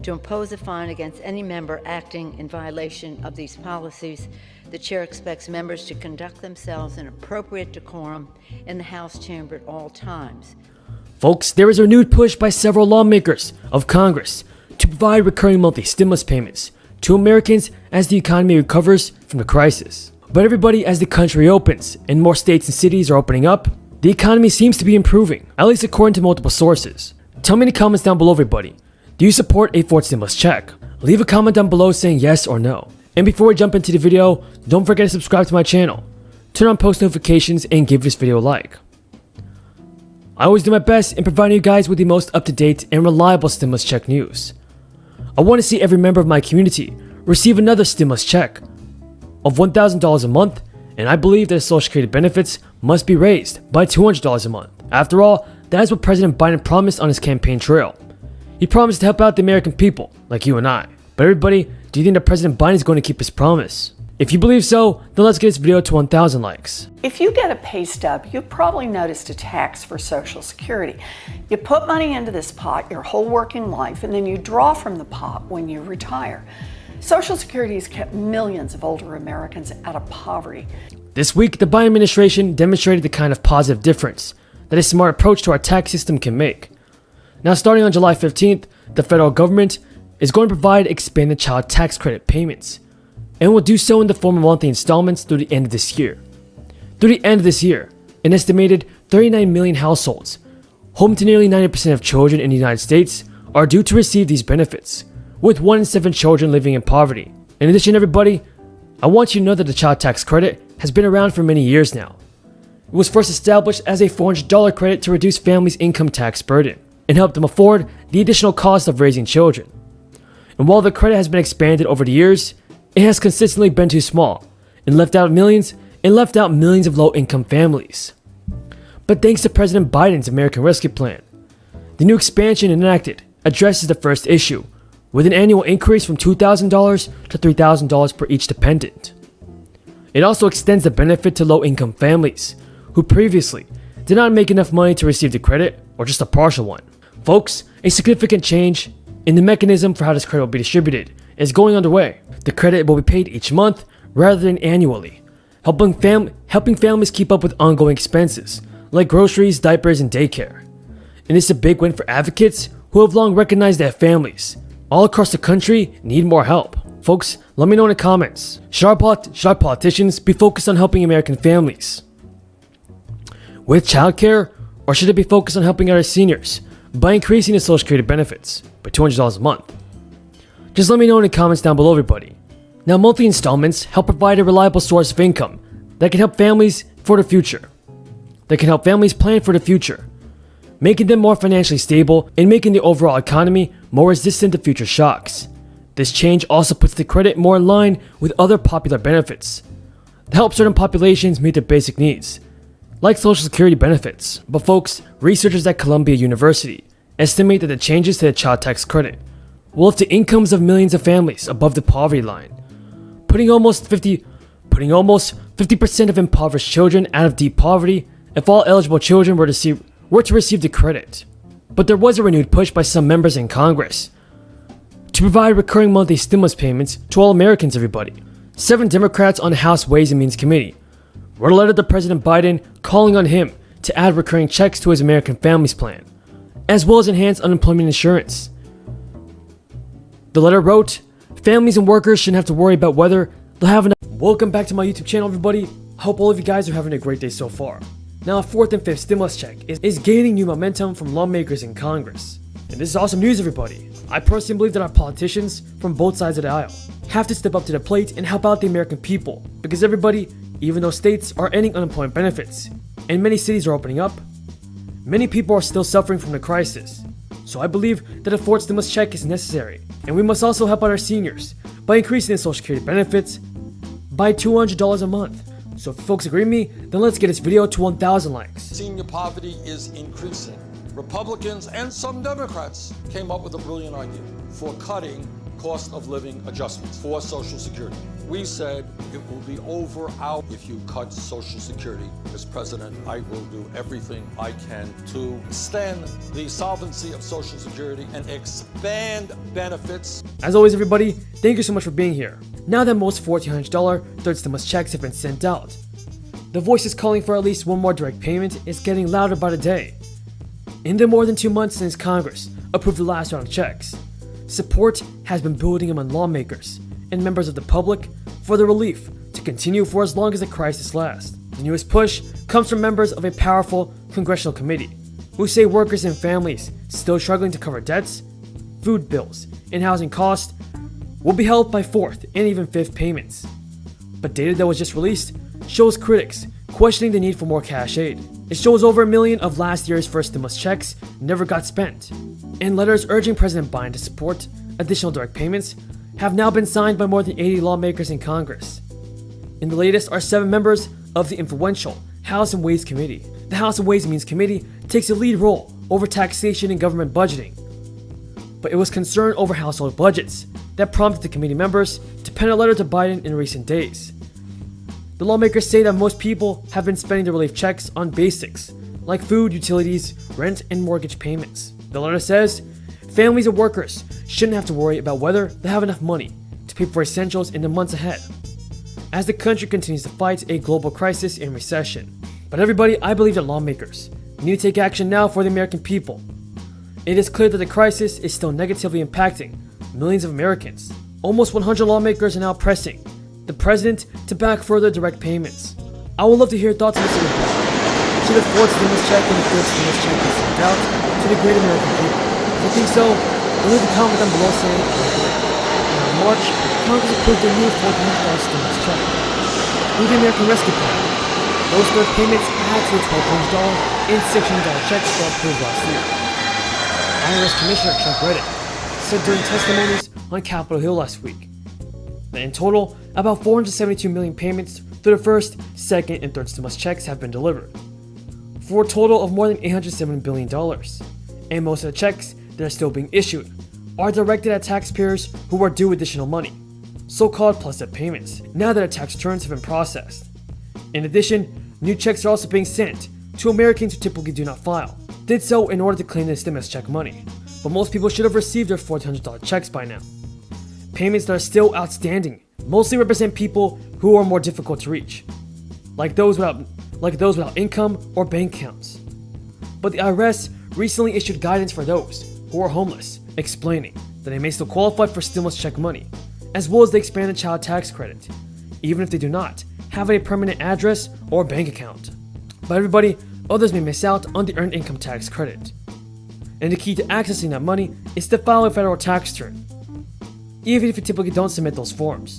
To impose a fine against any member acting in violation of these policies, the Chair expects members to conduct themselves in appropriate decorum in the House chamber at all times. Folks, there is a renewed push by several lawmakers of Congress to provide recurring monthly stimulus payments to Americans as the economy recovers from the crisis. But everybody, as the country opens and more states and cities are opening up, the economy seems to be improving, at least according to multiple sources. Tell me in the comments down below, everybody. Do you support a fourth stimulus check? Leave a comment down below saying yes or no. And before we jump into the video, don't forget to subscribe to my channel, turn on post notifications, and give this video a like. I always do my best in providing you guys with the most up-to-date and reliable stimulus check news. I want to see every member of my community receive another stimulus check of $1,000 a month, and I believe that Social Security benefits must be raised by $200 a month. After all, that is what President Biden promised on his campaign trail. He promised to help out the American people, like you and I. But everybody, do you think that President Biden is going to keep his promise? If you believe so, then let's get this video to 1,000 likes. If you get a pay stub, you probably noticed a tax for Social Security. You put money into this pot your whole working life, and then you draw from the pot when you retire. Social Security has kept millions of older Americans out of poverty. This week, the Biden administration demonstrated the kind of positive difference that a smart approach to our tax system can make. Now, starting on July 15th, the federal government is going to provide expanded child tax credit payments, and will do so in the form of monthly installments through the end of this year. Through the end of this year, an estimated 39 million households, home to nearly 90% of children in the United States, are due to receive these benefits, with 1 in 7 children living in poverty. In addition, everybody, I want you to know that the child tax credit has been around for many years now. It was first established as a $400 credit to reduce families' income tax burden and help them afford the additional cost of raising children. And while the credit has been expanded over the years, it has consistently been too small and left out millions of low-income families. But thanks to President Biden's American Rescue Plan, the new expansion enacted addresses the first issue, with an annual increase from $2,000 to $3,000 per each dependent. It also extends the benefit to low-income families who previously did not make enough money to receive the credit or just a partial one. Folks, a significant change in the mechanism for how this credit will be distributed is going underway. The credit will be paid each month rather than annually, helping families keep up with ongoing expenses like groceries, diapers, and daycare. And it's a big win for advocates who have long recognized that families all across the country need more help. Folks, let me know in the comments. Should our politicians be focused on helping American families with childcare, or should it be focused on helping our seniors by increasing the Social Security benefits by $200 a month? Just let me know in the comments down below, everybody. Now, monthly installments help provide a reliable source of income that can help families for the future. That can help families plan for the future, making them more financially stable and making the overall economy more resistant to future shocks. This change also puts the credit more in line with other popular benefits that help certain populations meet their basic needs, like Social Security benefits. But folks, researchers at Columbia University estimate that the changes to the child tax credit will lift the incomes of millions of families above the poverty line, putting almost 50% of impoverished children out of deep poverty if all eligible children were to receive the credit. But there was a renewed push by some members in Congress to provide recurring monthly stimulus payments to all Americans, everybody. 7 Democrats on the House Ways and Means Committee wrote a letter to President Biden calling on him to add recurring checks to his American Families Plan, as well as enhance unemployment insurance. The letter wrote, families and workers shouldn't have to worry about whether they'll have enough. Welcome back to my YouTube channel, everybody. I hope all of you guys are having a great day so far. Now, a 4th and 5th stimulus check is gaining new momentum from lawmakers in Congress. And this is awesome news, everybody. I personally believe that our politicians from both sides of the aisle have to step up to the plate and help out the American people. Because everybody, even though states are ending unemployment benefits and many cities are opening up, many people are still suffering from the crisis. So I believe that a 4th stimulus check is necessary. And we must also help out our seniors by increasing the Social Security benefits by $200 a month. So if folks agree with me, then let's get this video to 1,000 likes. Senior poverty is increasing. Republicans and some Democrats came up with a brilliant idea for cutting cost of living adjustments for Social Security. We said it will be over out if you cut Social Security. As president, I will do everything I can to extend the solvency of Social Security and expand benefits. As always, everybody, thank you so much for being here. Now that most $1,400 third stimulus checks have been sent out, the voices calling for at least one more direct payment is getting louder by the day. In the more than 2 months since Congress approved the last round of checks, support has been building among lawmakers and members of the public for the relief to continue for as long as the crisis lasts. The newest push comes from members of a powerful congressional committee who say workers and families still struggling to cover debts, food bills, and housing costs will be helped by fourth and even fifth payments. But data that was just released shows critics questioning the need for more cash aid. It shows over 1 million of last year's first stimulus checks never got spent, and letters urging President Biden to support additional direct payments have now been signed by more than 80 lawmakers in Congress. In the latest are 7 members of the influential House and Ways Committee. The House and Ways and Means Committee takes a lead role over taxation and government budgeting, but it was concern over household budgets that prompted the committee members to pen a letter to Biden in recent days. The lawmakers say that most people have been spending the relief checks on basics, like food, utilities, rent, and mortgage payments. The letter says families and workers shouldn't have to worry about whether they have enough money to pay for essentials in the months ahead, as the country continues to fight a global crisis and recession. But everybody, I believe that lawmakers need to take action now for the American people. It is clear that the crisis is still negatively impacting millions of Americans. Almost 100 lawmakers are now pressing the president to back further direct payments. I would love to hear your thoughts on this report. Should the fourth stimulus check and the fifth stimulus check be sent out to the great American people? If you think so, leave a comment down below saying I agree. Now in March, Congress approved a new $1,400 stimulus check through the American Rescue Plan. Those third payments add to the $1,200 and $600 checks that were approved last year. IRS Commissioner Chuck Reddick said during testimonies on Capitol Hill last week that in total, about 472 million payments through the first, second, and third stimulus checks have been delivered, for a total of more than $807 billion. And most of the checks that are still being issued are directed at taxpayers who are due additional money, so-called plus-up payments, now that their tax returns have been processed. In addition, new checks are also being sent to Americans who typically do not file, did so in order to claim their stimulus check money, but most people should have received their $1,400 checks by now. Payments that are still outstanding mostly represent people who are more difficult to reach, like those without income or bank accounts. But the IRS recently issued guidance for those who are homeless, explaining that they may still qualify for stimulus check money, as well as the expanded child tax credit, even if they do not have a permanent address or bank account. But everybody, others may miss out on the earned income tax credit. And the key to accessing that money is to file a federal tax return, even if you typically don't submit those forms.